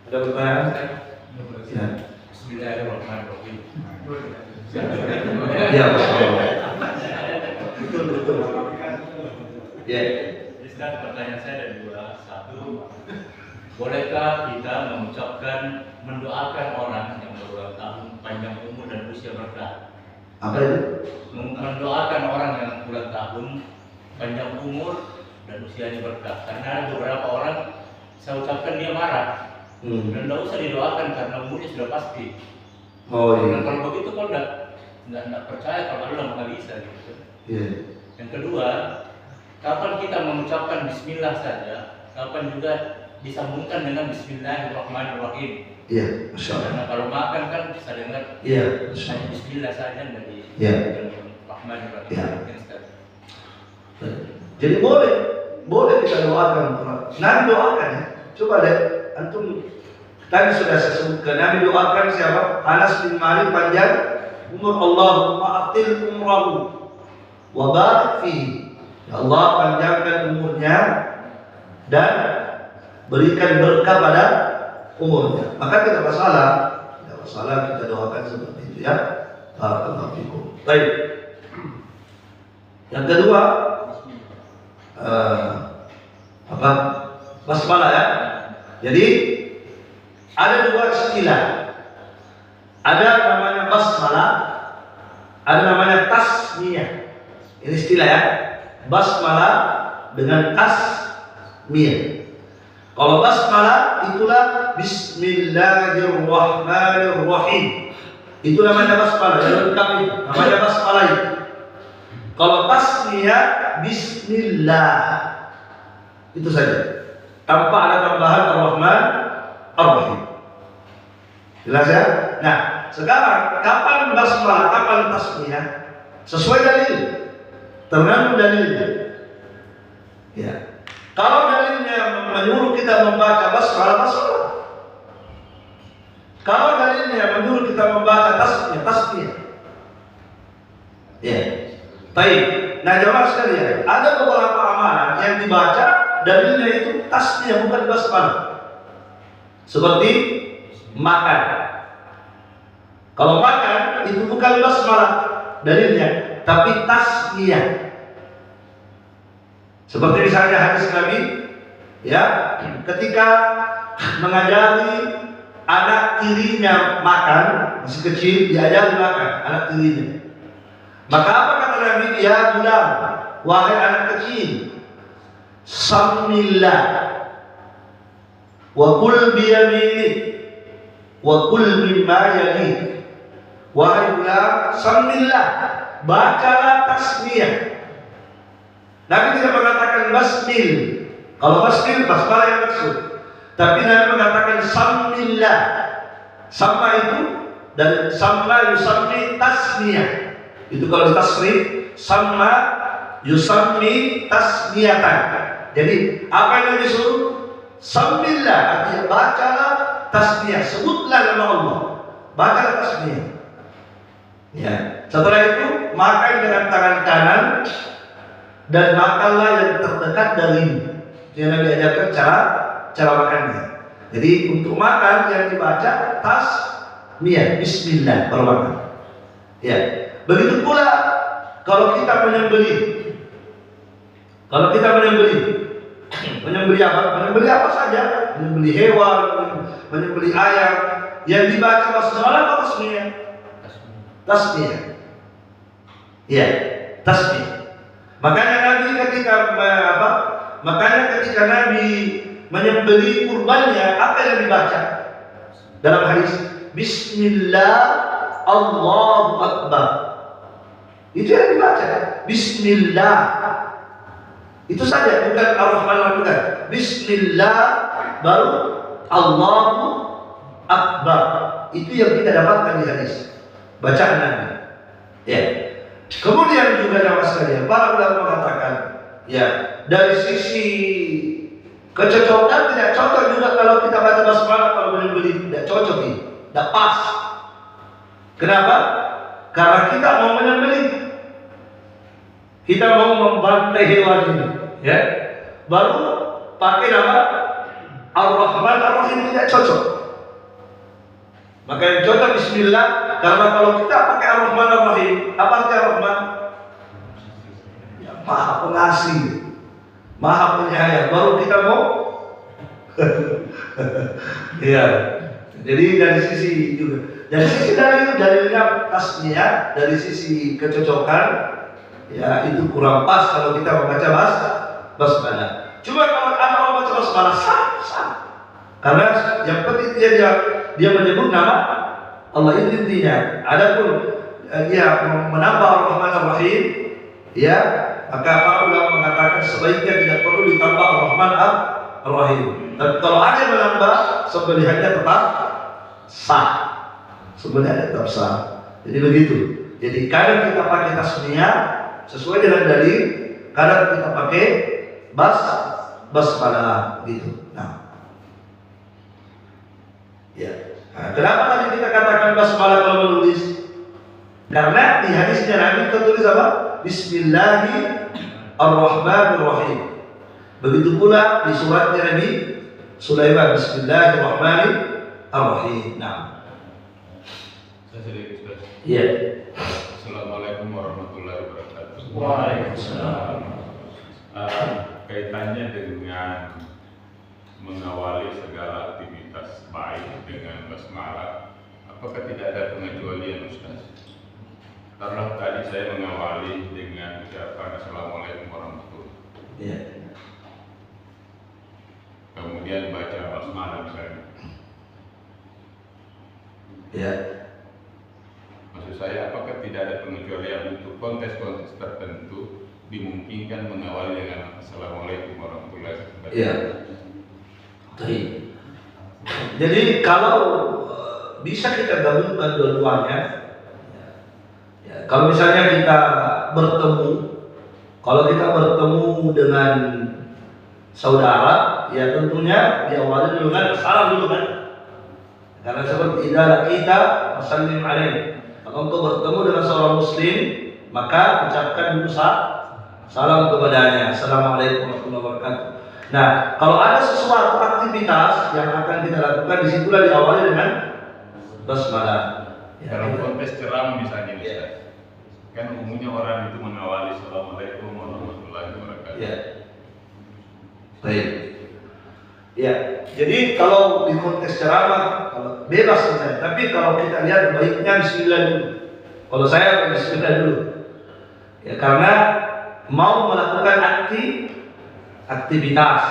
Speaker 2: Ada pertanyaan? Ya.
Speaker 4: Bismillahirrahmanirrahim.
Speaker 2: Ya, betul. Ya.
Speaker 4: Ustaz, pertanyaan saya ada dua. Satu, bolehkah kita mendoakan orang yang berulang tahun panjang umur dan usia berkah?
Speaker 2: Apa itu?
Speaker 4: Mendoakan orang yang ulang tahun panjang umur dan usianya berkah. Karena ada beberapa orang saya ucapkan dia marah. Dan tidak usah didoakan karena umurnya sudah pasti.
Speaker 2: Oh iya.
Speaker 4: Dan kalau begitu kau tidak percaya kalau Allah nggak bisa gitu.
Speaker 2: Iya.
Speaker 4: Yang kedua, kapan kita mengucapkan Bismillah saja, kapan juga disambungkan dengan Bismillahirrahmanirrahim.
Speaker 2: Iya, Masya Allah.
Speaker 4: Karena kalau makan kan bisa dengar.
Speaker 2: Iya, Masya
Speaker 4: hanya
Speaker 2: Allah.
Speaker 4: Bismillah saja dari
Speaker 2: Iya.
Speaker 4: Rahmanirrahim.
Speaker 2: Iya.
Speaker 4: Ya.
Speaker 2: Jadi boleh kita doakan orang. Nabi doakan ya. Coba deh, antum tadi sudah saya sebutkan. Nabi doakan siapa? Anas bin Malik panjang umur, Allahumma atil umrahu wa barik fihi. Ya Allah, panjangkan umurnya dan berikan berkah pada umurnya. Maka tidak masalah kita doakan seperti itu ya. Barakallahu fikum. Baik. Yang kedua, basmalah ya. Jadi ada dua istilah. Ada namanya basmalah, ada namanya tasmiyah. Ini istilah ya. Basmalah dengan tasmiyah. Kalau basmalah itulah Bismillahirrahmanirrahim. Itu namanya basmalah. Yang lengkap itu namanya basmalah itu. Kalau tasmiyah Bismillah, itu saja, tanpa ada tambahan Ar-Rahman Ar-Rahim. Jelas ya? Nah, sekarang kapan basmalah, kapan tasmiyah? Sesuai dalil, tergantung dalilnya. Ya. Kalau dalilnya menyuruh kita membaca basmalah, basmalah. Kalau dalilnya menyuruh kita membaca tasmiyah, tasmiyah. Ya. Baik. Nah, jemaah sekalian, ada beberapa amalan yang dibaca dalilnya itu tasmiyah, bukan basmalah. Seperti makan. Kalau makan itu bukan basmalah dalilnya, tapi tasmiyah. Seperti misalnya hadis Nabi, ya, ketika mengajari anak tirinya makan, masih kecil diajari makan anak tirinya. Maka apa kata Nabi? Ya gulam, wahai anak kecil, samillah, wa kul biyaminik, wa kul mimma yalik. Wahai bulan, samillah, bacalah tasmiyah. Nabi tidak mengatakan basmil. Kalau basmil, basmalah yang maksud. Tapi Nabi mengatakan samillah. Sama itu dari sama yusammi tasmiyah. Itu kalau ditasrif, sama yusammi tasmiyatan. Jadi apa yang Nabi suruh? Samillah, artinya bacalah tasmiyah. Sebutlah nama Allah. Bacalah tasmiyah. Ya. Setelah itu makan dengan tangan kanan dan makanlah yang terdekat darimu. Yang Nabi ajarkan cara makannya. Jadi untuk makan yang dibaca tasmiyah, bismillah baru makan. Ya. Begitu pula kalau kita menyembelih. Kalau kita menyembelih apa? Menyembelih apa saja, menyembelih hewan, menyembelih ayam, yang dibaca basmalah atau tasmiyah? Tasmiyah. Ya, tasmiyah. Makanya Nabi ketika Nabi menyembelih kurbannya, apa yang dibaca? Dalam hadis, Bismillah Allahu Akbar. Itu yang dibaca. Bismillah. Itu saja, bukan Ar-Rahman bukan. Bismillah baru Allahu Akbar. Itu yang kita dapatkan di hadis. Bacaan Nabi. Ya. Kemudian juga jamaah sekalian, para ulama mengatakan, ya, dari sisi kecocokan tidak cocok juga kalau kita baca basmalah kalau menyembelih, tidak cocok ini, tidak pas. Kenapa? Karena kita mau menyembelih, kita mau membantai hewan ini, ya, baru pakai nama Ar-Rahman Ar-Rahim tidak cocok. Maka yang cocok Bismillah, karena kalau kita pakai Ar-Rahman Ar-Rahim, apa arti Ar-Rahman? Ya, Maha Pengasih, Maha Penyayang. Baru kita mau, ya. Jadi dari sisi juga, dalilnya tasmiyah, dari sisi kecocokan, ya itu kurang pas kalau kita membaca basmalah. Cuma kalau ada orang baca basmalah sah. Karena yang penting dia menyebut nama Allah, itu intinya. Adapun dia menambah Ar-Rahman Ar-Rahim, ya, maka para ulama mengatakan sebaiknya tidak perlu ditambah Ar-Rahman Ar-Rahim. Tapi kalau ada yang menambah, sembelihannya tetap sah. Sembelihannya tetap sah. Jadi begitu. Jadi kadang kita pakai tasmiyah sesuai dengan dalil, kadang kita pakai basmalah gitu. Nah, ya. Nah, kenapa tadi kita katakan basmalah kalau menulis? Karena di hadisnya Nabi tertulis apa? Bismillahirrahmanirrahim. Begitu pula di suratnya Nabi Sulaiman, Bismillahirrahmanirrahim. Nah,
Speaker 5: saya sedikit Ustaz.
Speaker 2: iya.
Speaker 5: Assalamualaikum warahmatullahi wabarakatuh.
Speaker 2: Waalaikumsalam.
Speaker 5: Kaitannya dengan mengawali segala aktivitas baik dengan basmalah, apakah tidak ada pengecualian Ustaz? Karena tadi saya mengawali dengan ucapan Assalamualaikum warahmatullahi wabarakatuh.
Speaker 2: Iya.
Speaker 5: Kemudian baca basmalah misalnya.
Speaker 2: Iya.
Speaker 5: Maksud saya, apakah tidak ada pengecualian untuk konteks-konteks tertentu dimungkinkan mengawali dengan Assalamualaikum warahmatullahi wabarakatuh?
Speaker 2: Iya. Jadi kalau bisa kita gabungkan dua-duanya, ya, kalau misalnya kita bertemu dengan saudara, ya tentunya diawali dulu kan, salam dulu kan, karena seperti idalah kita wasallim alaih. Kalau engkau bertemu dengan seorang muslim, maka ucapkan dulu salam kepadanya, assalamualaikum warahmatullahi wabarakatuh. Nah, kalau ada sesuatu aktivitas yang akan kita lakukan, disitulah diawali dengan basmalah. Ya,
Speaker 5: dalam konteks ceramah misalnya,
Speaker 2: ya.
Speaker 5: Kan umumnya orang itu mengawali Assalamualaikum warahmatullahi wabarakatuh.
Speaker 2: Ya. Baik. Ya, jadi kalau di konteks ceramah, kalau bebas sebenarnya. Tapi kalau kita lihat baiknya Bismillah dulu. Kalau saya Bismillah dulu. Ya, karena mau melakukan aktivitas.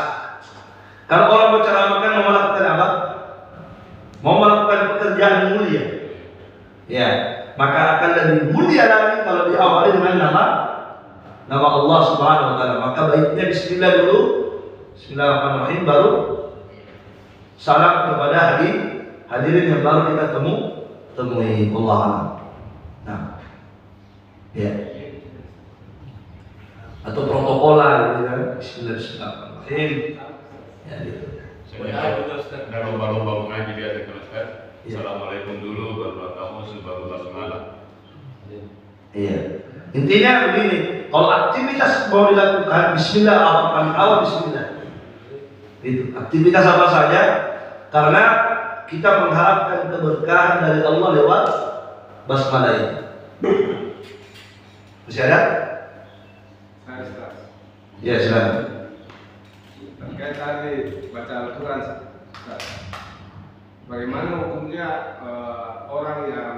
Speaker 2: Kalau orang menceramahkan mau melakukan apa? Mau melakukan pekerjaan mulia, ya, maka akan lebih mulia lagi kalau diawali dengan nama Allah Subhanahu wa taala. Maka baiknya bismillah dulu. Bismillahirrahmanirrahim, baru salam kepada hadirin yang baru kita temui. Allah alam. Nah, ya. Atau protokoler gitu kan. Bismillahirrahmanirrahim. Ya gitu.
Speaker 5: Saya kalau baru mengaji biasa kan Ustaz.
Speaker 2: Iya.
Speaker 5: Assalamualaikum dulu, baru tahu baru basmalah.
Speaker 2: Iya. Intinya begini, kalau aktivitas mau dilakukan bismillah, awal bismillah. Itu aktivitas apa saja, karena kita mengharapkan keberkahan dari Allah lewat basmalah ini. Masih ada?
Speaker 3: Saya Ustaz.
Speaker 2: Ya, silakan.
Speaker 3: Terkait tadi baca Al-Quran, Ustaz. Bagaimana hukumnya orang yang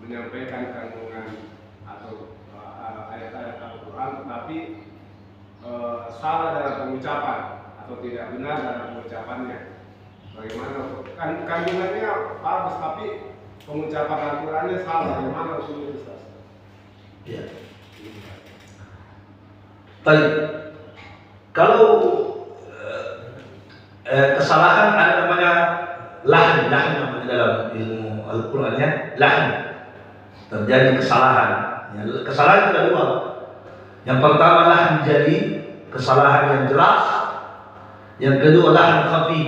Speaker 3: menyampaikan kandungan atau ayat-ayat Al-Quran tetapi salah dalam pengucapan atau tidak benar dalam pengucapannya? Bagaimana kandungannya bagus tapi pengucapan Al-Qurannya salah? Bagaimana hukumnya, Ustaz?
Speaker 2: Ya. Baik. Kalau kesalahan ada namanya lahan namanya dalam ilmu Al-Qurannya, lahan. Terjadi kesalahan. Ya, kesalahan itu ada dua. Yang pertama lahan jadi kesalahan yang jelas. Yang kedua lahan khafi,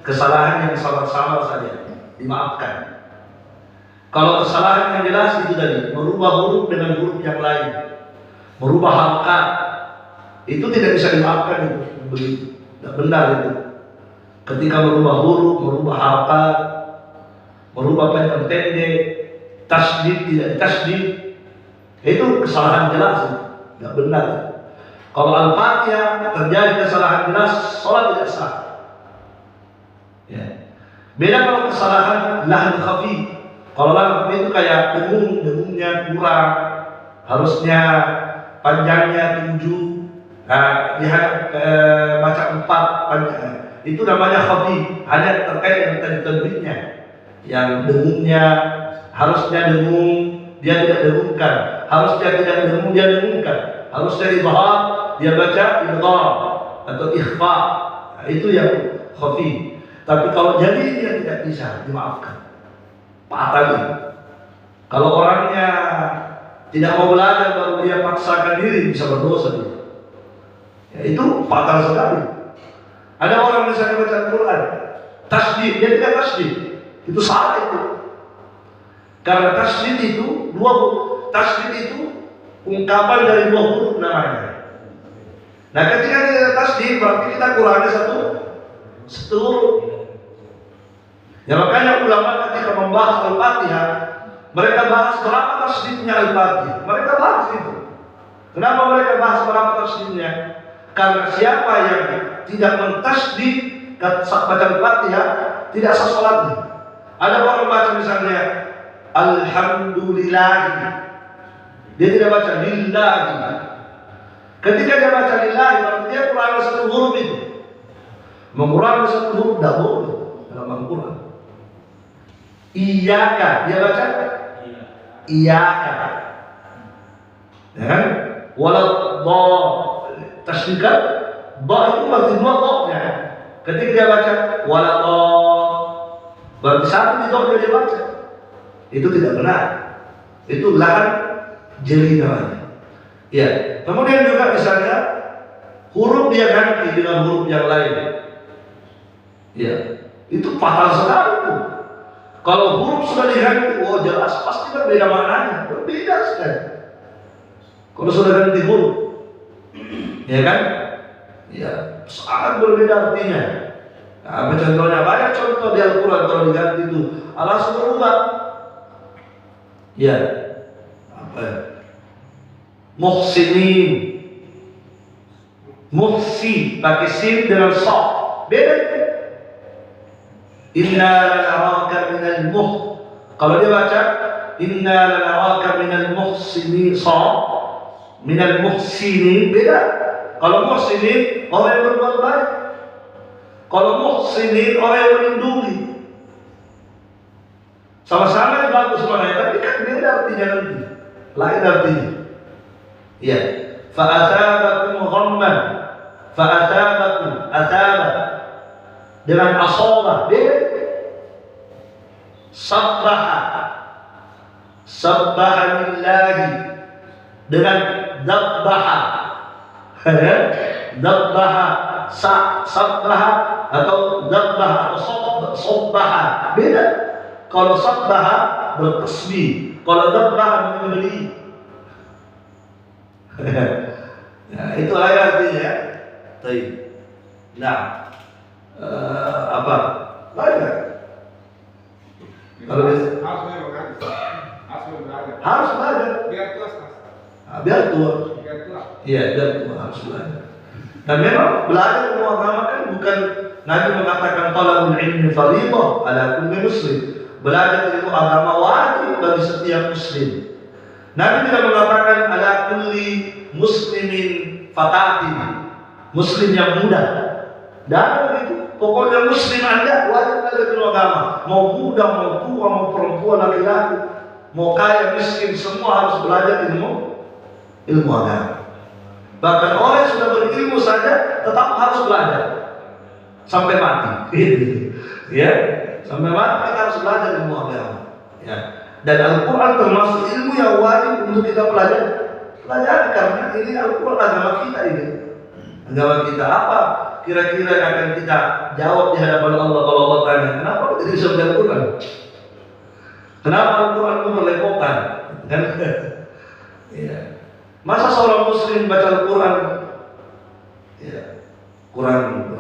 Speaker 2: kesalahan yang samar-samar saja, dimaafkan. Kalau kesalahan yang jelas itu tadi merubah huruf dengan huruf yang lain, merubah harakat, itu tidak bisa dimaafkan itu, begitu, tidak benar itu. Ketika merubah huruf, merubah harakat, merubah panjang pendek, tasdid tidak tasdid, itu kesalahan jelas, tidak benar. Kalau Al-Fatihah terjadi kesalahan jelas, sholat tidak sah. Ya. Beda kalau kesalahan lahan khafi. Kalau lahan khafi itu kayak dengungnya kurang, harusnya panjangnya 7, baca 4 panjang. Itu namanya khafi, hanya terkait dengan tajwidnya. Yang dengungnya harusnya dengung, dia tidak dengungkan. Harusnya tidak dengung, dia dengungkan. Harusnya idhar, dia baca idgham atau ikhfa. Nah, itu yang khafi. Tapi kalau jadi dia tidak bisa dimaafkan. Patah. Kalau orangnya tidak mau belajar baru dia paksakan diri, bisa berdosa dia. Ya, itu fatal sekali. Ada orang misalnya baca Al-Quran, tasdid, dia tidak tasdid, itu salah itu. Karena tasdid itu ungkapan dari 2 huruf namanya. Nah, ketika kita tasdid berarti kita kurangi satu huruf. Ya makanya ulama ketika membahas Al-Fatihah, mereka bahas berapa tasdidnya Al-Fatihah. Mereka bahas itu. Kenapa mereka bahas berapa tasdidnya? Karena siapa yang tidak mentasdid baca Al-Fatihah tidak sah salatnya. Ada orang baca misalnya Alhamdulillah, dia tidak baca lillahi. Ketika dia baca lillahi, berarti dia kurangi satu huruf itu. Mengurangi satu huruf tidak boleh dalam Al-Quran. Iyaka, dia baca iyaka. Ya kan? Walau do tasdiqan, do itu berarti 2 do-nya. Ketika dia baca walau, berarti 1 di do dia baca. Itu tidak benar. Itu lahan jeli namanya. Ya. Kemudian juga misalnya huruf dia ganti dengan huruf yang lain. Ya. Itu fatal sekali itu. Kalau huruf sudah diganti, oh jelas pasti berbeda maknanya. Berbeda sekali. Kalau sudah ganti huruf, ya kan? Ya, sangat berbeda artinya. Nah, contohnya banyak contoh di Al-Quran kalau diganti itu langsung berubah. Ya, apa ya? Muhsinin, muhsin pakai sin dengan sok, beda. Inna lanaraka minal kalau dia baca inna lanaraka minal muhsinin sok, minal muhsinin beda. Kalau muhsinin orang yang berbuat baik, Kalau muhsinin orang yang melindungi. Sama-sama bagus mana, tapi kan beda artinya nanti. Lain artinya. Iya. Fa'asabakum ghamman. Fa'asabakum asaba. Dengan asaba beda. Sabbaha. Sabbaha lillahi. Dengan dabbaha. Dabbaha. Sabbaha atau dabbaha atau sabbaha beda. Kalau sabbaha bertasbih, kalau dabbaha membeli. Nah, itu artinya. Baik. Nah, apa? Banyak. Kalau harus belajar.
Speaker 3: Biar tua.
Speaker 2: Biar tua. Iya, biar tua harus belajar. Dan memang belajar ilmu agama kan bukan Nabi mengatakan talabul ilmi fardhah ala kulli muslim. Belajar ilmu agama wajib bagi setiap muslim. Nabi tidak mengatakan ala kulli muslimin fatatin. Muslim yang muda. Dan begitu. Pokoknya muslim Anda wajib belajar ilmu agama. Mau muda, mau tua, mau perempuan, laki-laki, mau kaya, miskin, semua harus belajar ilmu agama. Bahkan orang yang sudah berilmu saja tetap harus belajar sampai mati. Ya, sampai mati kita harus belajar ilmu agama. Ya. Dan Al-Quran termasuk ilmu yang wajib untuk kita pelajari karena ini Al-Quran agama kita ini. Agama kita apa? Kira-kira yang akan kita jawab di hadapan Allah kalau Allah tanya, kenapa tidak bisa baca Al-Quran? Kenapa Al-Quran itu melepokan? Kan? Ya. Masa seorang muslim baca Al-Quran? Ya, kurang.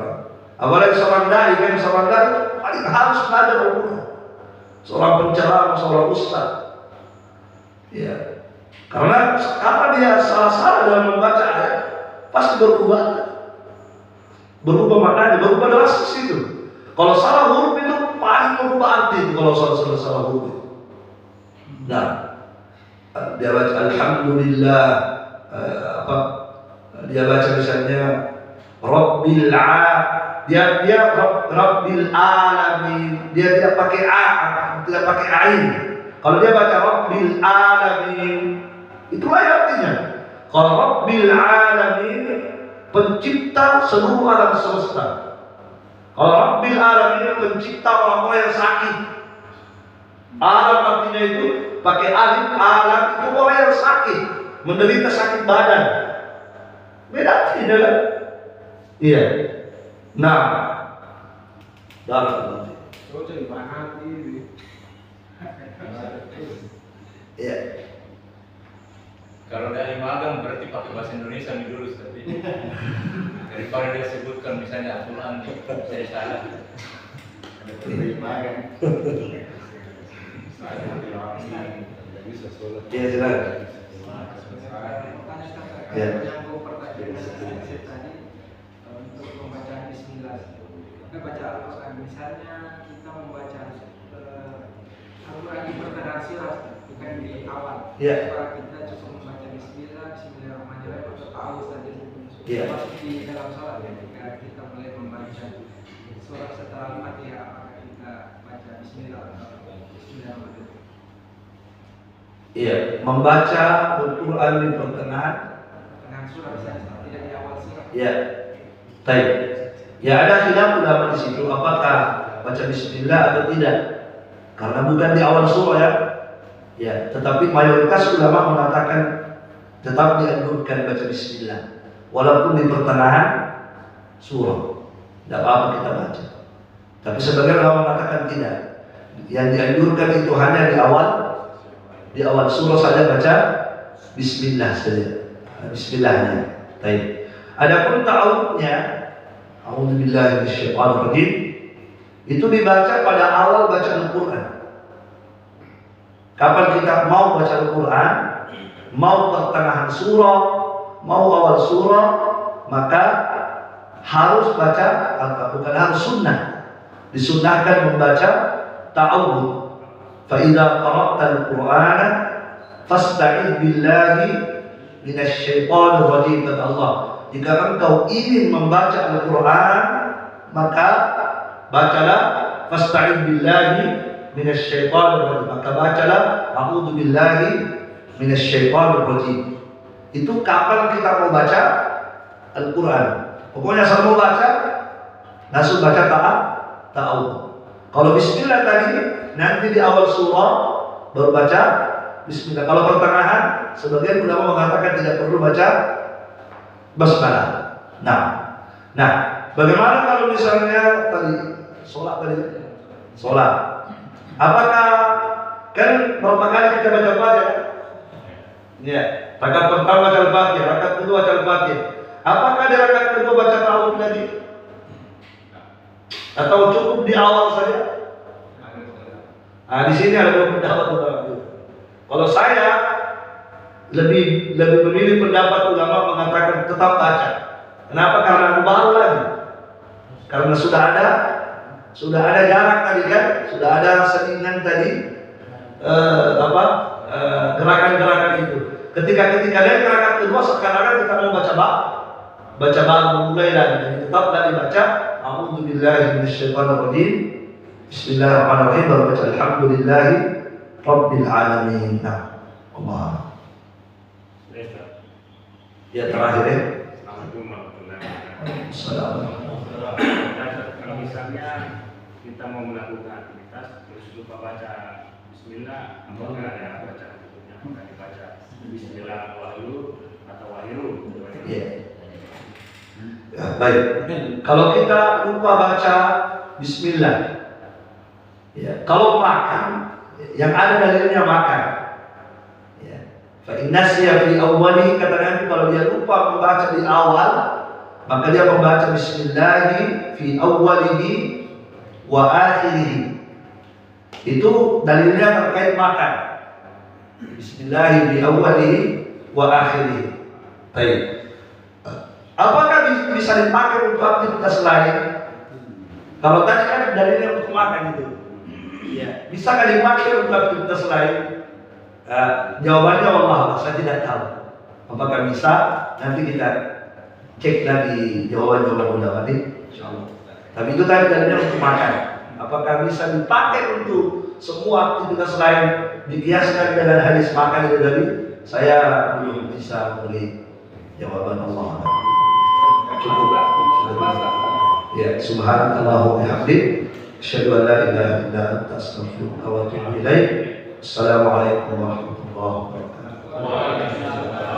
Speaker 2: Apalagi seorang dai paling harus belajar Al-Quran. Seorang penceramah, seorang ustaz. Ya. Karena apa dia salah dalam membaca ayat, pasti berubah maknanya, berubah drastis itu. Kalau salah huruf itu paling berubah arti itu kalau salah huruf itu. Nah, dia baca alhamdulillah, dia baca misalnya Rabbil alamin, dia tidak pakai tidak pakai ain. Kalau dia baca Rabbil alamin, itulah artinya. Kalau Rabbil alamin, pencipta seluruh alam semesta. Kalau Rabbil alamin, pencipta orang-orang yang sakit. Alam artinya itu pakai alif, alam itu orang yang sakit, menderita sakit badan. Beda tidak? Iya. Nah, dalam iya.
Speaker 4: Kalau dari magang berarti pakai bahasa Indonesia nih dulu tapi daripada dia sebutkan misalnya Al-Quran saya salah.
Speaker 2: Iya, silakan. Ya.
Speaker 6: Menyambung pertanyaan saya tadi untuk pembacaan Bismillah. Kita baca Al-Quran, misalnya kita membaca Al-Quran di pertengahan surah, bukan di awal.
Speaker 2: Ya.
Speaker 6: Kita cukup membaca Bismillah, Bismillahirrahmanirrahim atau ta'awuz saja.
Speaker 2: Ya.
Speaker 6: Masuk di dalam sholat ya. Ketika kita mulai membaca surah setelah Al-Fatihah, apakah kita baca Bismillah atau Bismillahirrahmanirrahim?
Speaker 2: Iya, membaca Al-Quran di pertengahan
Speaker 6: Surah misalnya, tidak di awal surah.
Speaker 2: ya. Baik. Ya, ada khilaf ulama di situ apakah baca bismillah atau tidak. Karena bukan di awal surah ya. Ya, tetapi mayoritas ulama mengatakan tetap dianjurkan baca bismillah walaupun di pertengahan surah. Tidak apa-apa kita baca. Tapi sebagian ulama mengatakan tidak. Yang dianjurkan itu hanya di awal surah saja baca bismillah saja. Bismillahnya. Baik. Adapun ta'awudnya, a'udzubillahi minasyaitonir rajim, itu dibaca pada awal baca Al-Quran. Kapan kita mau baca Al-Quran, mau pertengahan surah, mau awal surah, maka harus baca, bukan harus sunnah. Disunnahkan membaca ta'awud. Fa idza qara'tal Qur'ana fasta'idz billahi minasyaitonir rajim, kata Allah. Jika engkau ingin membaca Al-Quran, maka bacalah fasta'in billahi minasyaitonir rajim. Maka bacalah a'udzu billahi minasyaitonir rajim. Itu kapan kita mau baca Al-Quran? Pokoknya asal mau baca, langsung baca ta'awudz. Kalau bismillah tadi, nanti di awal surah baru baca bismillah. Kalau pertengahan, sebagian ulama mengatakan tidak perlu baca basmalah. Nah, bagaimana kalau misalnya tadi sholat? Apakah kan berapa kali kita baca? Ya, rakaat pertama baca Al-Fatihah, rakaat kedua baca Al-Fatihah. Apakah di rakaat kedua baca ta'awudz lagi? Atau cukup di awal saja? Di sini ada dua pendapat ulama. Kalau saya lebih memilih pendapat ulama mengatakan tetap baca. Kenapa? Karena baru lagi. Karena sudah ada jarak tadi kan, sudah ada selingan tadi, gerakan-gerakan itu. Ketika lihat gerakan kedua sekarang kita mau baca baru mulai lagi. Jadi tetap tadi baca a'udzu billahi minasyaitonir rajim. Bismillahirrahmanirrahim. Baru baca alhamdulillahi rabbil alamin. Allah. Ya terakhir ya. Assalamualaikum.
Speaker 7: Kalau misalnya kita mau melakukan aktivitas terus lupa baca bismillah, apakah ada bacaan berikutnya? Apakah dibaca bismillah wahyu atau wahyu?
Speaker 2: Ya, baik. Kalau kita lupa baca bismillah, ya, kalau makan, yang ada dalilnya makan. Ya. Fa innasya fi awwali, kata Nabi, kalau dia lupa membaca di awal, maka dia membaca bismillahi fi awwalihi wa akhirihi. Itu dalilnya terkait makan. Bismillahi fi awwalihi wa akhirihi. Baik. Apakah bisa dipakai untuk aktivitas lain? Kalau tadi kan dalilnya untuk makan itu. Ya, bisa kan dipakai untuk aktivitas lain? Jawabannya Allah, saya tidak tahu. Apakah bisa? Nanti kita cek lagi jawaban ulama ini, insyaallah. Tapi itu tadi dalilnya untuk makan. Apakah bisa dipakai untuk semua aktivitas lain? Dikiaskan dengan hadis makan itu tadi, saya belum bisa memberi jawaban Allah. Cukup. Ya, subhanallah wa bihamdihi, asyhadu an la ilaha illa anta, astaghfiruka wa atubu ilaik. Assalamualaikum warahmatullahi wabarakatuh.